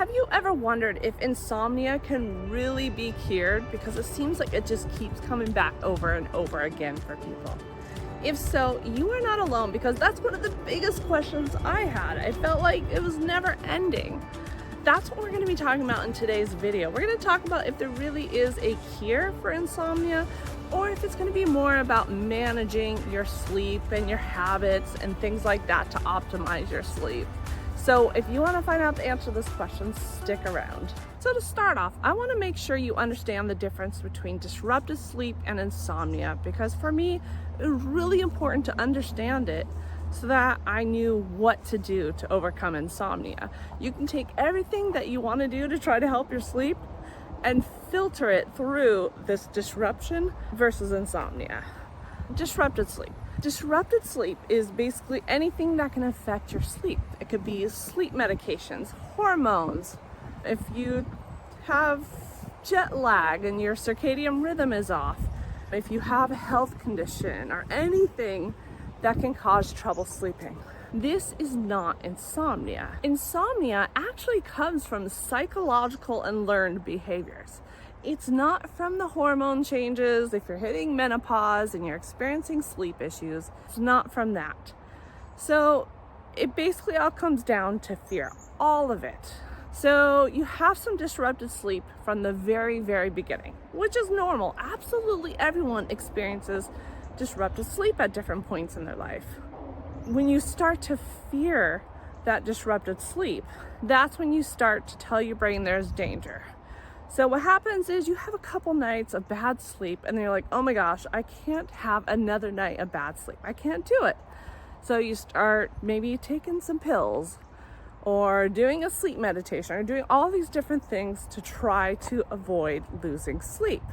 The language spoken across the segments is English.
Have you ever wondered if insomnia can really be cured? Because it seems like it just keeps coming back over and over again for people. If so, you are not alone, because that's one of the biggest questions I had. I felt like it was never ending. That's what we're going to be talking about in today's video. We're going to talk about if there really is a cure for insomnia, or if it's going to be more about managing your sleep and your habits and things like that to optimize your sleep. So if you want to find out the answer to this question, stick around. So to start off, I want to make sure you understand the difference between disrupted sleep and insomnia, because for me, it was really important to understand it so that I knew what to do to overcome insomnia. You can take everything that you want to do to try to help your sleep and filter it through this disruption versus insomnia. Disrupted sleep. Disrupted sleep is basically anything that can affect your sleep. It could be sleep medications, hormones. If you have jet lag and your circadian rhythm is off, if you have a health condition or anything that can cause trouble sleeping. This is not insomnia. Insomnia actually comes from psychological and learned behaviors. It's not from the hormone changes. If you're hitting menopause and you're experiencing sleep issues, it's not from that. So it basically all comes down to fear, all of it. So you have some disrupted sleep from the very, very beginning, which is normal. Absolutely everyone experiences disrupted sleep at different points in their life. When you start to fear that disrupted sleep, that's when you start to tell your brain there's danger. So what happens is you have a couple nights of bad sleep and you're like, oh my gosh, I can't have another night of bad sleep. I can't do it. So you start maybe taking some pills or doing a sleep meditation or doing all these different things to try to avoid losing sleep,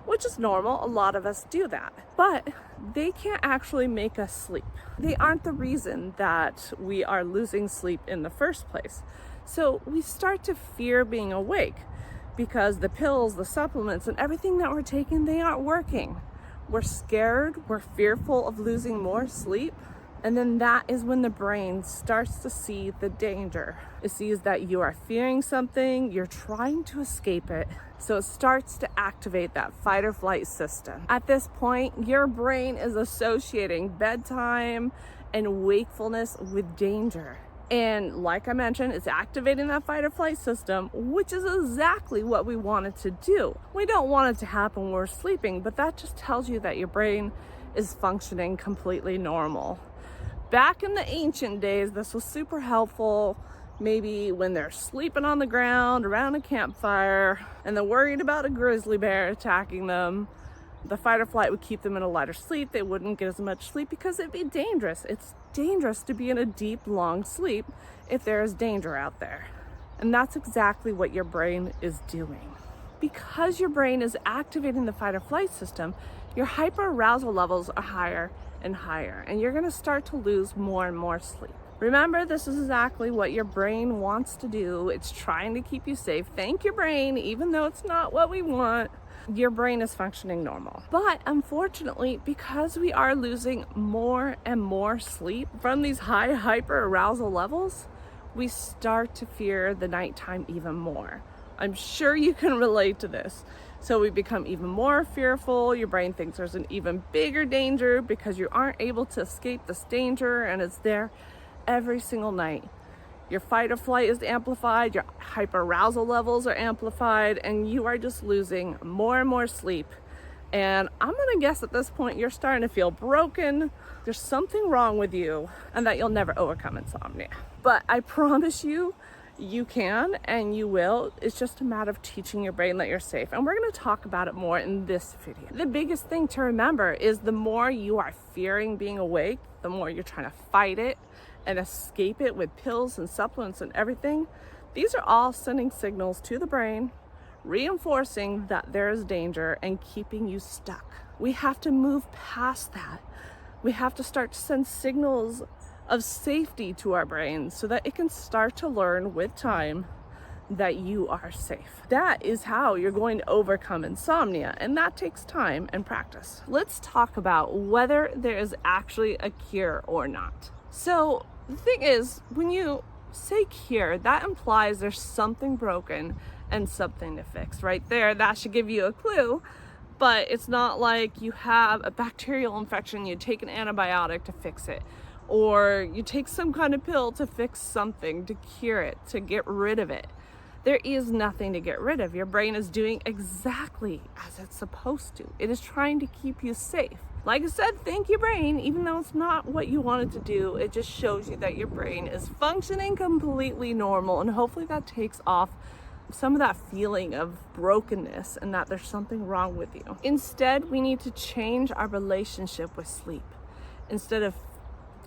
which is normal. A lot of us do that, but they can't actually make us sleep. They aren't the reason that we are losing sleep in the first place. So we start to fear being awake because the pills, the supplements, and everything that we're taking, they aren't working. We're scared, we're fearful of losing more sleep. And then that is when the brain starts to see the danger. It sees that you are fearing something, you're trying to escape it. So it starts to activate that fight or flight system. At this point, your brain is associating bedtime and wakefulness with danger. And like I mentioned, it's activating that fight or flight system, which is exactly what we want it to do. We don't want it to happen when we're sleeping, but that just tells you that your brain is functioning completely normal. Back in the ancient days, this was super helpful. Maybe when they're sleeping on the ground around a campfire and they're worried about a grizzly bear attacking them, the fight or flight would keep them in a lighter sleep. They wouldn't get as much sleep because it'd be dangerous. It's dangerous to be in a deep, long sleep if there is danger out there. And that's exactly what your brain is doing. Because your brain is activating the fight or flight system, your hyperarousal levels are higher and higher, and you're going to start to lose more and more sleep. Remember, this is exactly what your brain wants to do. It's trying to keep you safe. Thank your brain, even though it's not what we want. Your brain is functioning normal. But unfortunately, because we are losing more and more sleep from these high hyperarousal levels, we start to fear the nighttime even more. I'm sure you can relate to this. So we become even more fearful. Your brain thinks there's an even bigger danger because you aren't able to escape this danger, and it's there every single night. Your fight or flight is amplified, your hyperarousal levels are amplified, and you are just losing more and more sleep. And I'm gonna guess at this point you're starting to feel broken. There's something wrong with you, and that you'll never overcome insomnia. But I promise you, you can and you will. It's just a matter of teaching your brain that you're safe. And we're going to talk about it more in this video. The biggest thing to remember is the more you are fearing being awake, the more you're trying to fight it and escape it with pills and supplements and everything. These are all sending signals to the brain, reinforcing that there is danger and keeping you stuck. We have to move past that. We have to start to send signals of safety to our brains so that it can start to learn with time that you are safe. That is how you're going to overcome insomnia, and that takes time and practice. Let's talk about whether there is actually a cure or not. So the thing is, when you say cure, that implies there's something broken and something to fix. Right there, that should give you a clue. But it's not like you have a bacterial infection, you take an antibiotic to fix it, or you take some kind of pill to fix something, to cure it, to get rid of it. There is nothing to get rid of. Your brain is doing exactly as it's supposed to. It is trying to keep you safe. Like I said, thank you, brain. Even though it's not what you wanted to do, it just shows you that your brain is functioning completely normal, and hopefully that takes off some of that feeling of brokenness and that there's something wrong with you. Instead, we need to change our relationship with sleep. Instead of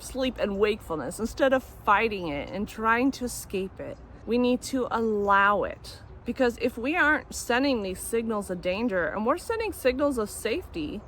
sleep and wakefulness, instead of fighting it and trying to escape it, we need to allow it. Because if we aren't sending these signals of danger and we're sending signals of safety,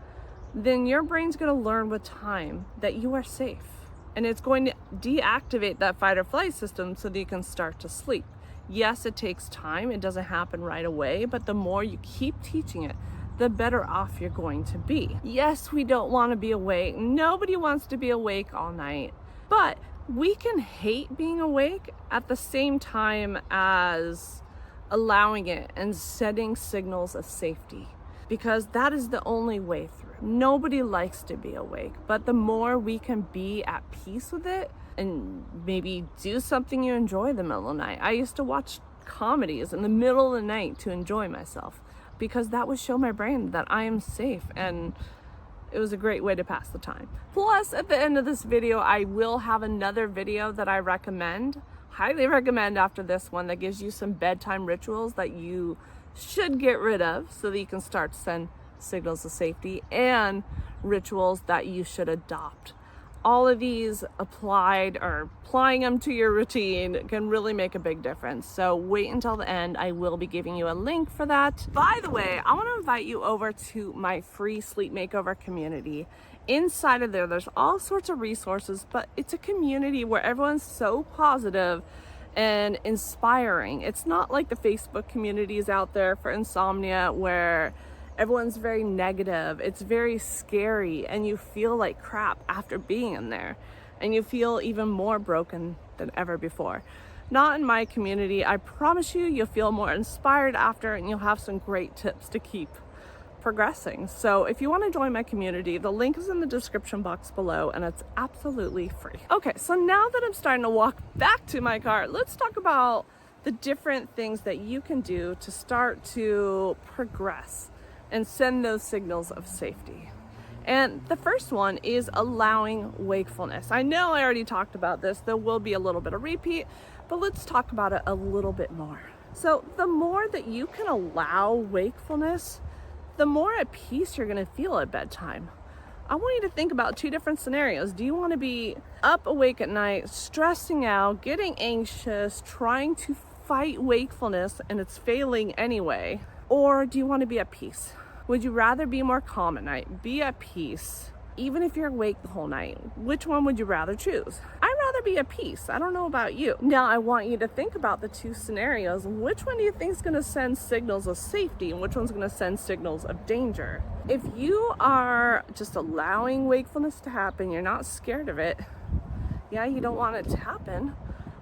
then your brain's going to learn with time that you are safe. And it's going to deactivate that fight or flight system so that you can start to sleep. Yes, it takes time. It doesn't happen right away, but the more you keep teaching it, the better off you're going to be. Yes, we don't want to be awake. Nobody wants to be awake all night, but we can hate being awake at the same time as allowing it and setting signals of safety, because that is the only way through. Nobody likes to be awake, but the more we can be at peace with it and maybe do something you enjoy in the middle of the night. I used to watch comedies in the middle of the night to enjoy myself, because that would show my brain that I am safe, and it was a great way to pass the time. Plus, at the end of this video, I will have another video that I highly recommend after this one, that gives you some bedtime rituals that you should get rid of so that you can start to send signals of safety, and rituals that you should adopt. All of these applying them to your routine can really make a big difference. So wait until the end. I will be giving you a link for that. By the way, I want to invite you over to my free sleep makeover community. Inside of there's all sorts of resources, but it's a community where everyone's so positive and inspiring. It's not like the Facebook communities out there for insomnia where everyone's very negative. It's very scary, and you feel like crap after being in there, and you feel even more broken than ever before. Not in my community. I promise you, you'll feel more inspired after, and you'll have some great tips to keep progressing. So if you want to join my community, the link is in the description box below, and it's absolutely free. Okay, so now that I'm starting to walk back to my car, let's talk about the different things that you can do to start to progress and send those signals of safety. And the first one is allowing wakefulness. I know I already talked about this. There will be a little bit of repeat, but let's talk about it a little bit more. So the more that you can allow wakefulness, the more at peace you're gonna feel at bedtime. I want you to think about two different scenarios. Do you want to be up awake at night, stressing out, getting anxious, trying to fight wakefulness, and it's failing anyway? Or do you want to be at peace? Would you rather be more calm at night, be at peace, even if you're awake the whole night? Which one would you rather choose? I'd rather be at peace. I don't know about you. Now, I want you to think about the two scenarios. Which one do you think is going to send signals of safety, and which one's going to send signals of danger? If you are just allowing wakefulness to happen, you're not scared of it. Yeah, you don't want it to happen.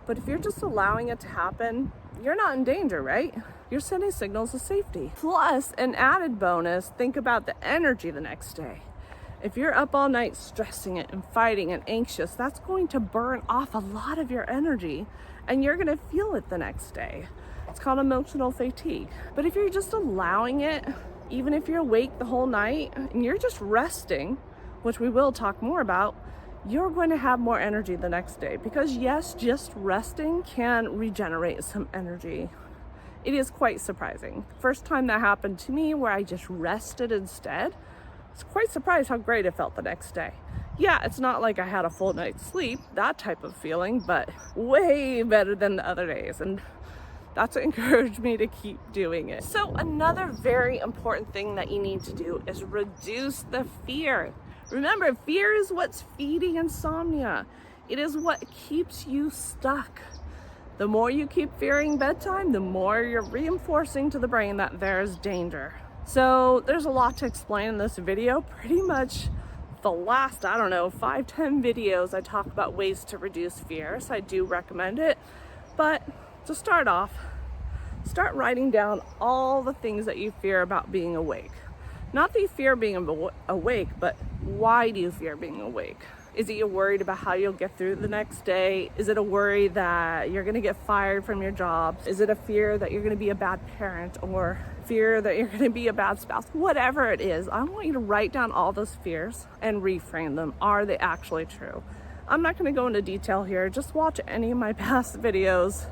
But if you're just allowing it to happen, you're not in danger, right? You're sending signals of safety. Plus, an added bonus, think about the energy the next day. If you're up all night stressing it and fighting and anxious, that's going to burn off a lot of your energy, and you're gonna feel it the next day. It's called emotional fatigue. But if you're just allowing it, even if you're awake the whole night and you're just resting, which we will talk more about, you're going to have more energy the next day, because yes, just resting can regenerate some energy. It is quite surprising. First time that happened to me where I just rested instead, I was quite surprised how great it felt the next day. Yeah, it's not like I had a full night's sleep, that type of feeling, but way better than the other days. And that's what encouraged me to keep doing it. So another very important thing that you need to do is reduce the fear. Remember, fear is what's feeding insomnia. It is what keeps you stuck. The more you keep fearing bedtime, the more you're reinforcing to the brain that there's danger. So there's a lot to explain in this video. Pretty much the last, 5-10 videos, I talk about ways to reduce fear. So I do recommend it. But to start off, start writing down all the things that you fear about being awake. Not that you fear being awake, but why do you fear being awake? Is it you're worried about how you'll get through the next day? Is it a worry that you're gonna get fired from your job? Is it a fear that you're gonna be a bad parent, or fear that you're gonna be a bad spouse? Whatever it is, I want you to write down all those fears and reframe them. Are they actually true? I'm not gonna go into detail here. Just watch any of my past videos.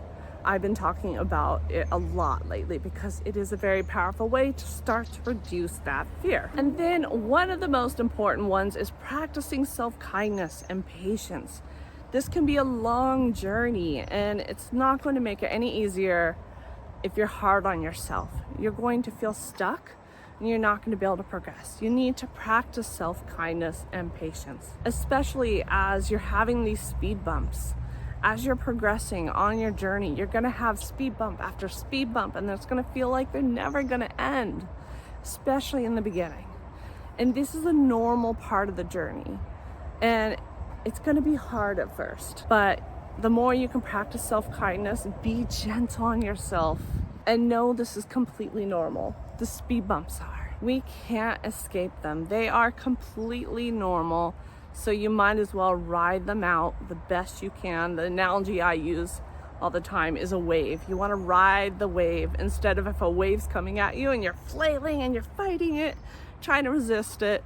I've been talking about it a lot lately because it is a very powerful way to start to reduce that fear. And then one of the most important ones is practicing self-kindness and patience. This can be a long journey, and it's not going to make it any easier if you're hard on yourself. You're going to feel stuck and you're not going to be able to progress. You need to practice self-kindness and patience, especially as you're having these speed bumps. As you're progressing on your journey, you're gonna have speed bump after speed bump, and it's gonna feel like they're never gonna end, especially in the beginning. And this is a normal part of the journey. And it's gonna be hard at first, but the more you can practice self-kindness, be gentle on yourself, and know this is completely normal. The speed bumps are. We can't escape them. They are completely normal. So you might as well ride them out the best you can. The analogy I use all the time is a wave. You want to ride the wave instead of if a wave's coming at you and you're flailing and you're fighting it, trying to resist it,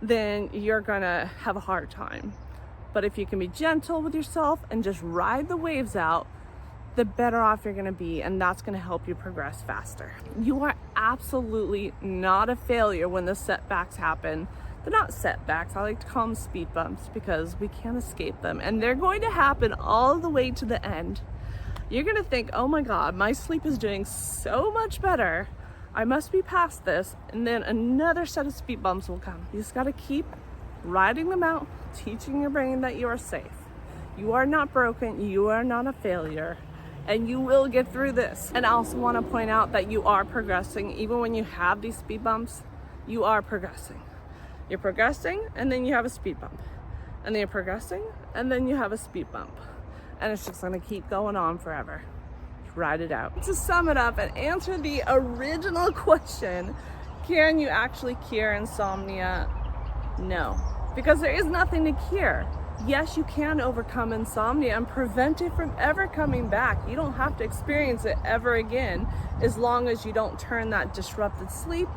then you're gonna have a hard time. But if you can be gentle with yourself and just ride the waves out, the better off you're gonna be, and that's gonna help you progress faster. You are absolutely not a failure when the setbacks happen. They're not setbacks. I like to call them speed bumps because we can't escape them, and they're going to happen all the way to the end. You're gonna think, oh my God, my sleep is doing so much better. I must be past this. And then another set of speed bumps will come. You just gotta keep riding them out, teaching your brain that you are safe. You are not broken, you are not a failure, and you will get through this. And I also wanna point out that you are progressing. Even when you have these speed bumps, you are progressing. You're progressing, and then you have a speed bump. And then you're progressing, and then you have a speed bump. And it's just gonna keep going on forever. Ride it out. To sum it up and answer the original question, can you actually cure insomnia? No, because there is nothing to cure. Yes, you can overcome insomnia and prevent it from ever coming back. You don't have to experience it ever again, as long as you don't turn that disrupted sleep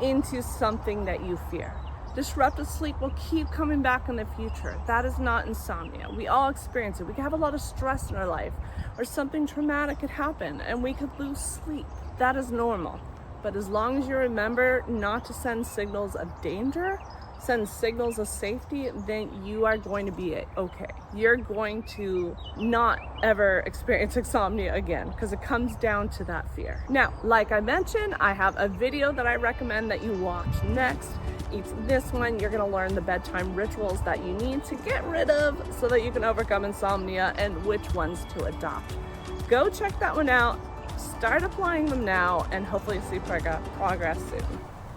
into something that you fear. Disrupted sleep will keep coming back in the future. That is not insomnia. We all experience it. We can have a lot of stress in our life, or something traumatic could happen and we could lose sleep. That is normal. But as long as you remember not to send signals of danger, send signals of safety, then you are going to be okay. You're going to not ever experience insomnia again, because it comes down to that fear. Now, like I mentioned, I have a video that I recommend that you watch next. It's this one. You're gonna learn the bedtime rituals that you need to get rid of so that you can overcome insomnia, and which ones to adopt. Go check that one out, start applying them now, and hopefully see progress soon.